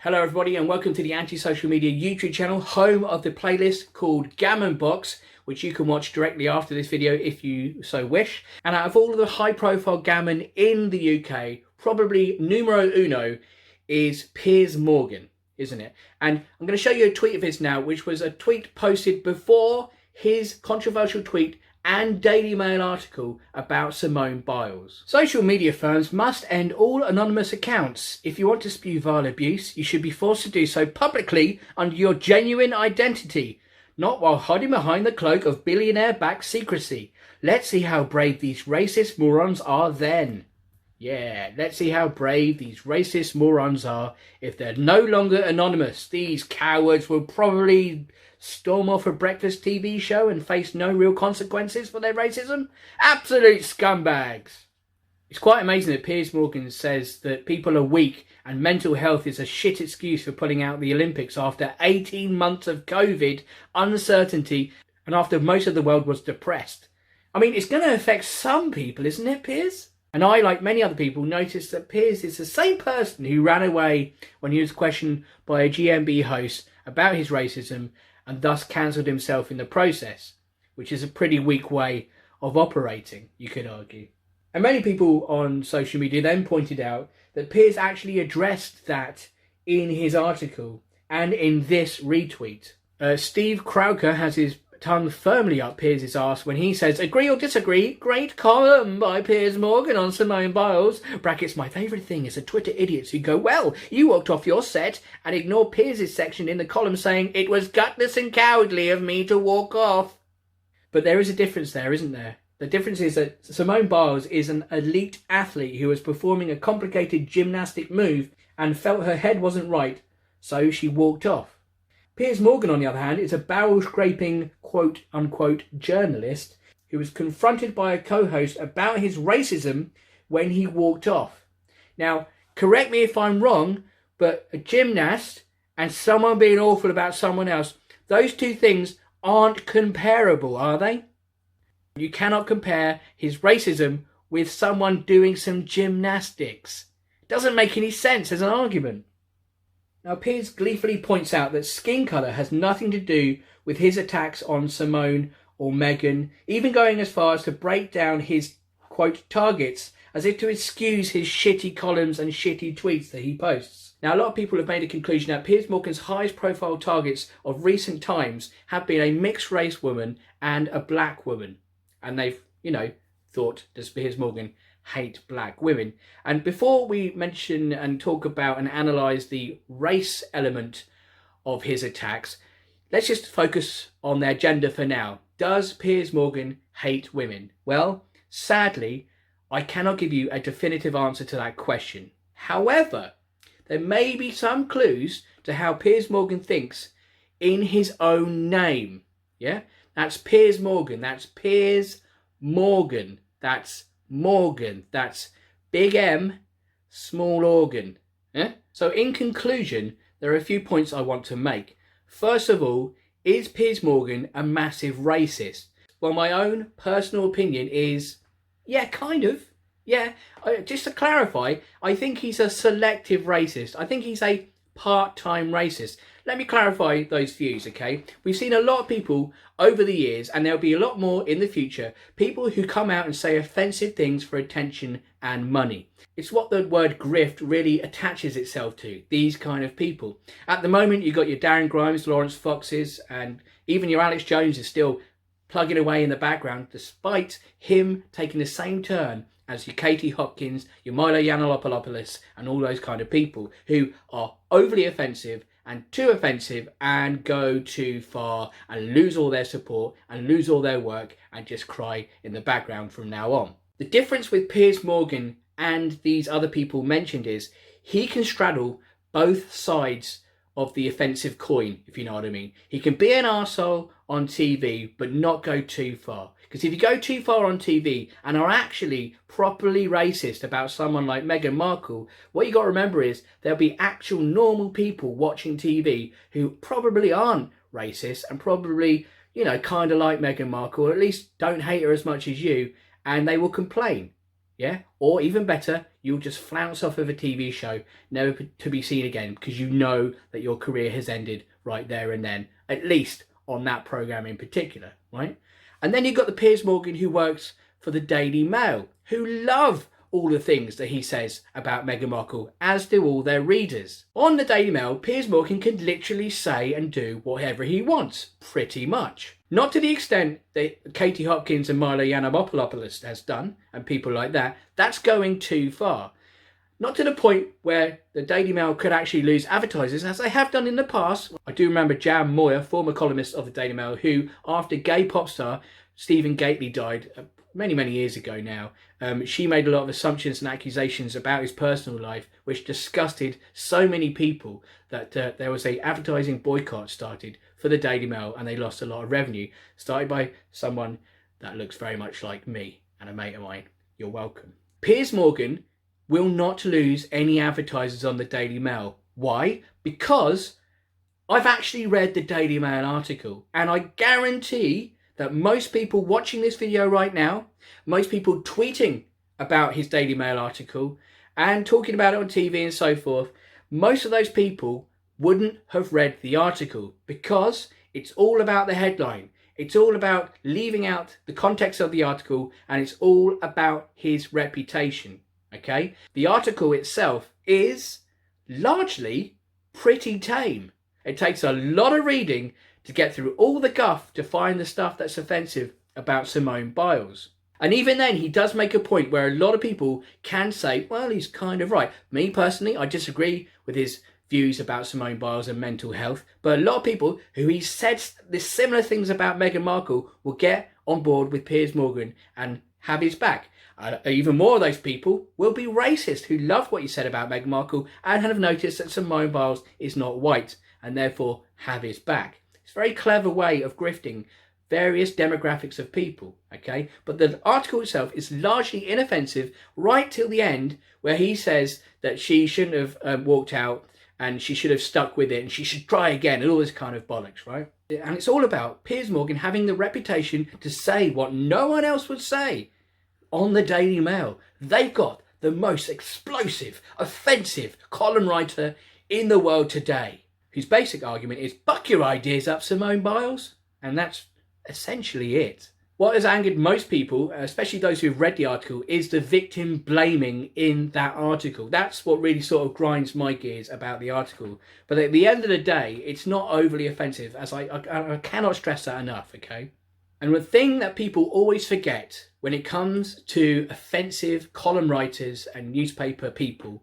Hello everybody and welcome to the Anti-Social Media YouTube channel, home of the playlist called Gammon Box, which you can watch directly after this video if you so wish. And out of all of the high profile gammon in the UK, probably numero uno is Piers Morgan, isn't it? And I'm going to show you a tweet of his now, which was a tweet posted before his controversial tweet and Daily Mail article about Simone Biles. Social media firms must end all anonymous accounts. If you want to spew vile abuse, you should be forced to do so publicly under your genuine identity, not while hiding behind the cloak of billionaire-backed secrecy. Let's see how brave these racist morons are then. Yeah, let's see how brave these racist morons are if they're no longer anonymous. These cowards will probably storm off a breakfast TV show and face no real consequences for their racism. Absolute scumbags. It's quite amazing that Piers Morgan says that people are weak and mental health is a shit excuse for pulling out the Olympics after 18 months of COVID, uncertainty, and after most of the world was depressed. I mean, it's going to affect some people, isn't it, Piers? And I, like many other people, noticed that Piers is the same person who ran away when he was questioned by a GMB host about his racism and thus cancelled himself in the process, which is a pretty weak way of operating, you could argue. And many people on social media then pointed out that Piers actually addressed that in his article and in this retweet. Steve Crowker has his tongue firmly up Piers' arse when he says, "Agree or disagree, great column by Piers Morgan on Simone Biles. Brackets, my favourite thing is the Twitter idiots who go, well, you walked off your set and ignore Piers' section in the column saying, it was gutless and cowardly of me to walk off." But there is a difference there, isn't there? The difference is that Simone Biles is an elite athlete who was performing a complicated gymnastic move and felt her head wasn't right, so she walked off. Piers Morgan, on the other hand, is a barrel-scraping, quote-unquote, journalist who was confronted by a co-host about his racism when he walked off. Now, correct me if I'm wrong, but a gymnast and someone being awful about someone else, those two things aren't comparable, are they? You cannot compare his racism with someone doing some gymnastics. It doesn't make any sense as an argument. Now, Piers gleefully points out that skin colour has nothing to do with his attacks on Simone or Meghan, even going as far as to break down his, quote, targets, as if to excuse his shitty columns and shitty tweets that he posts. Now, a lot of people have made a conclusion that Piers Morgan's highest profile targets of recent times have been a mixed race woman and a black woman. And they've, thought, does Piers Morgan hate black women? And before we mention and talk about and analyse the race element of his attacks, let's just focus on their gender for now. Does Piers Morgan hate women? Well, sadly, I cannot give you a definitive answer to that question. However, there may be some clues to how Piers Morgan thinks in his own name. Yeah? That's Piers Morgan. That's Piers Morgan. That's Morgan. That's big M, small organ. Yeah? So in conclusion, there are a few points I want to make. First of all, is Piers Morgan a massive racist? Well, my own personal opinion is, yeah, kind of. Yeah, just to clarify, I think he's a selective racist. I think he's a part-time racist. Let me clarify those views, okay? We've seen a lot of people over the years, and there'll be a lot more in the future, people who come out and say offensive things for attention and money. It's what the word grift really attaches itself to, these kind of people. At the moment, you've got your Darren Grimes, Lawrence Foxes, and even your Alex Jones is still plugging away in the background, despite him taking the same turn as your Katie Hopkins, your Milo Yiannopoulos, and all those kind of people who are overly offensive and too offensive and go too far and lose all their support and lose all their work and just cry in the background from now on. The difference with Piers Morgan and these other people mentioned is he can straddle both sides of the offensive coin, if you know what I mean. He can be an arsehole on TV but not go too far. Because if you go too far on TV and are actually properly racist about someone like Meghan Markle, what you got to remember is there'll be actual normal people watching TV who probably aren't racist and probably, kind of like Meghan Markle, or at least don't hate her as much as you, and they will complain. Yeah? Or even better, you'll just flounce off of a TV show, never to be seen again, because you know that your career has ended right there and then, at least on that program in particular, right? And then you've got the Piers Morgan who works for the Daily Mail, who love all the things that he says about Meghan Markle, as do all their readers. On the Daily Mail, Piers Morgan can literally say and do whatever he wants, pretty much. Not to the extent that Katie Hopkins and Milo Yiannopoulos has done, and people like that. That's going too far. Not to the point where the Daily Mail could actually lose advertisers, as they have done in the past. I do remember Jan Moyer, former columnist of the Daily Mail, who, after gay pop star Stephen Gately died many years ago now, she made a lot of assumptions and accusations about his personal life, which disgusted so many people that there was a advertising boycott started for the Daily Mail, and they lost a lot of revenue, started by someone that looks very much like me and a mate of mine. You're welcome. Piers Morgan will not lose any advertisers on the Daily Mail. Why? Because I've actually read the Daily Mail article, and I guarantee that most people watching this video right now, most people tweeting about his Daily Mail article and talking about it on TV and so forth, most of those people wouldn't have read the article, because it's all about the headline. It's all about leaving out the context of the article, and it's all about his reputation, okay? The article itself is largely pretty tame. It takes a lot of reading to get through all the guff to find the stuff that's offensive about Simone Biles. And even then, he does make a point where a lot of people can say, well, he's kind of right. Me personally, I disagree with his views about Simone Biles and mental health, but a lot of people who he said this similar things about Meghan Markle will get on board with Piers Morgan and have his back. Even more of those people will be racist, who love what he said about Meghan Markle and have noticed that Simone Biles is not white, and therefore have his back. It's a very clever way of grifting various demographics of people, okay? But the article itself is largely inoffensive right till the end, where he says that she shouldn't have walked out, and she should have stuck with it, and she should try again, and all this kind of bollocks, right? And it's all about Piers Morgan having the reputation to say what no one else would say on the Daily Mail. They've got the most explosive, offensive column writer in the world today, whose basic argument is, buck your ideas up, Simone Biles. And that's essentially it. What has angered most people, especially those who've read the article, is the victim blaming in that article. That's what really sort of grinds my gears about the article. But at the end of the day, it's not overly offensive, as I cannot stress that enough, okay? And the thing that people always forget when it comes to offensive column writers and newspaper people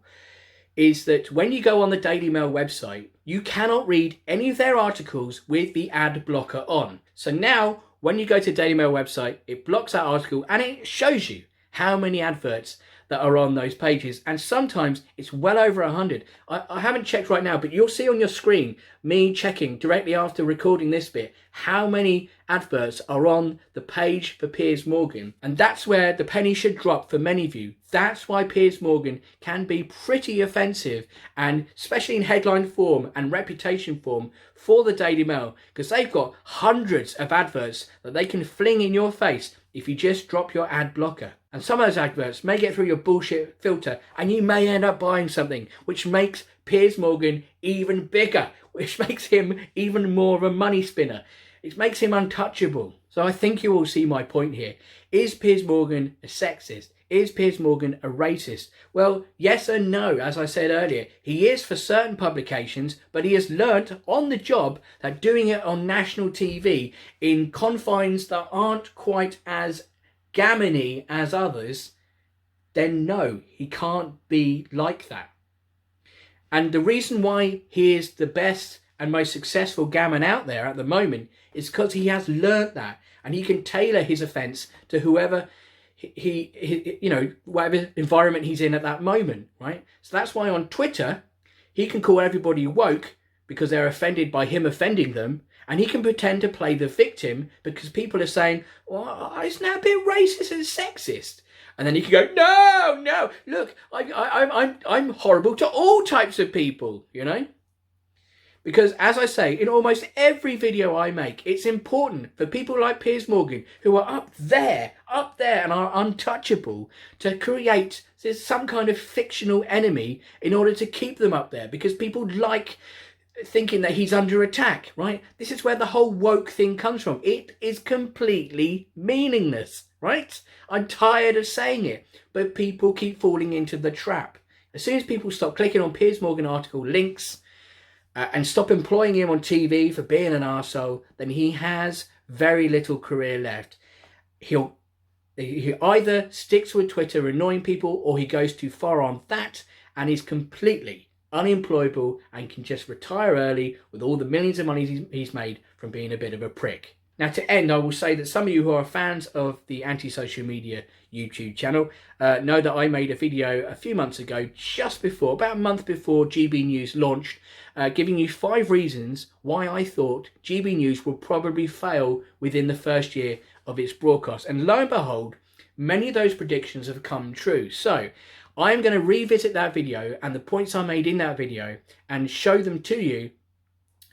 is that when you go on the Daily Mail website, you cannot read any of their articles with the ad blocker on. So now, when you go to Daily Mail website, it blocks that article and it shows you how many adverts that are on those pages. And sometimes it's well over 100. I haven't checked right now, but you'll see on your screen me checking directly after recording this bit how many adverts are on the page for Piers Morgan. And that's where the penny should drop for many of you. That's why Piers Morgan can be pretty offensive, and especially in headline form and reputation form for the Daily Mail, because they've got hundreds of adverts that they can fling in your face if you just drop your ad blocker. And some of those adverts may get through your bullshit filter, and you may end up buying something, which makes Piers Morgan even bigger, which makes him even more of a money spinner. It makes him untouchable. So I think you all see my point here. Is Piers Morgan a sexist? Is Piers Morgan a racist? Well, yes and no. As I said earlier, he is for certain publications, but he has learnt on the job that doing it on national TV in confines that aren't quite as gammony as others, then no, he can't be like that. And the reason why he is the best and most successful gammon out there at the moment is because he has learnt that, and he can tailor his offence to whoever he whatever environment he's in at that moment, right? So that's why on Twitter he can call everybody woke because they're offended by him offending them, and he can pretend to play the victim because people are saying, well, isn't that a bit racist and sexist? And then he can go, no, look, I'm horrible to all types of people, you know? Because, as I say, in almost every video I make, it's important for people like Piers Morgan, who are up there and are untouchable, to create there's some kind of fictional enemy in order to keep them up there, because people like thinking that he's under attack, right? This is where the whole woke thing comes from. It is completely meaningless, right? I'm tired of saying it, but people keep falling into the trap. As soon as people stop clicking on Piers Morgan article links and stop employing him on TV for being an arsehole, then he has very little career left. He either sticks with Twitter annoying people, or he goes too far on that and is completely unemployable and can just retire early with all the millions of money he's made from being a bit of a prick. Now, to end, I will say that some of you who are fans of the anti-social media YouTube channel know that I made a video a few months ago, about a month before GB News launched, giving you 5 reasons why I thought GB News will probably fail within the first year of its broadcast. And lo and behold, many of those predictions have come true. So I'm going to revisit that video and the points I made in that video and show them to you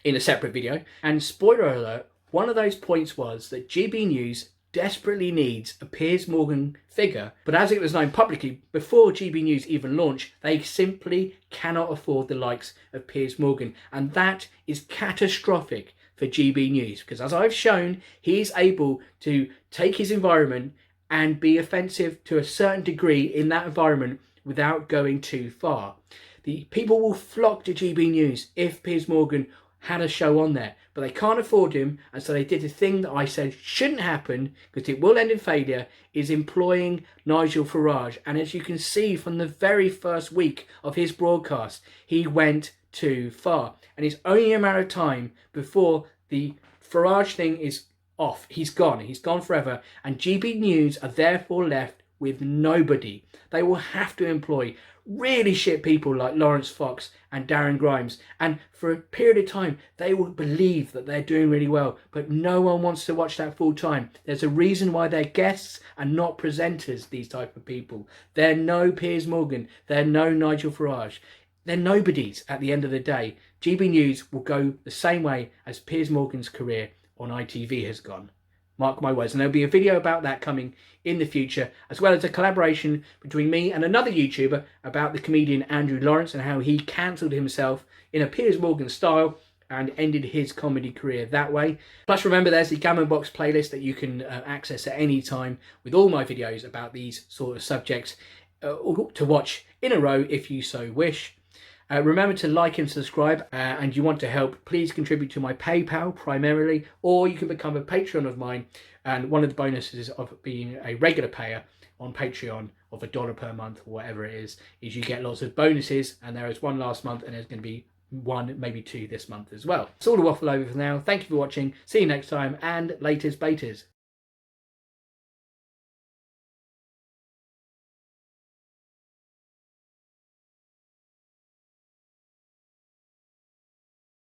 in a separate video. And spoiler alert, one of those points was that GB News desperately needs a Piers Morgan figure, but as it was known publicly before GB News even launched, they simply cannot afford the likes of Piers Morgan, and that is catastrophic for GB News, because as I've shown, he is able to take his environment and be offensive to a certain degree in that environment without going too far. The people will flock to GB News if Piers Morgan had a show on there, but they can't afford him, and so they did the thing that I said shouldn't happen, because it will end in failure, is employing Nigel Farage. And as you can see from the very first week of his broadcast, he went too far, and it's only a matter of time before the Farage thing is off. He's gone forever, and GB News are therefore left with nobody. They will have to employ really shit people like Lawrence Fox and Darren Grimes, and for a period of time they will believe that they're doing really well, but no one wants to watch that full time. There's a reason why they're guests and not presenters, these type of people. They're no Piers Morgan, they're no Nigel Farage. They're nobodies at the end of the day. GB News will go the same way as Piers Morgan's career on ITV has gone. Mark my words. And there'll be a video about that coming in the future, as well as a collaboration between me and another YouTuber about the comedian Andrew Lawrence and how he cancelled himself in a Piers Morgan style and ended his comedy career that way. Plus, remember, there's the Gammon Box playlist that you can access at any time with all my videos about these sort of subjects to watch in a row if you so wish. Remember to like and subscribe, and you want to help, please contribute to my PayPal primarily, or you can become a Patreon of mine. And one of the bonuses of being a regular payer on Patreon of $1 per month or whatever it is you get lots of bonuses, and there is one last month, and there's going to be one, maybe 2 this month as well. It's all a waffle over for now. Thank you for watching, see you next time, and laters betas.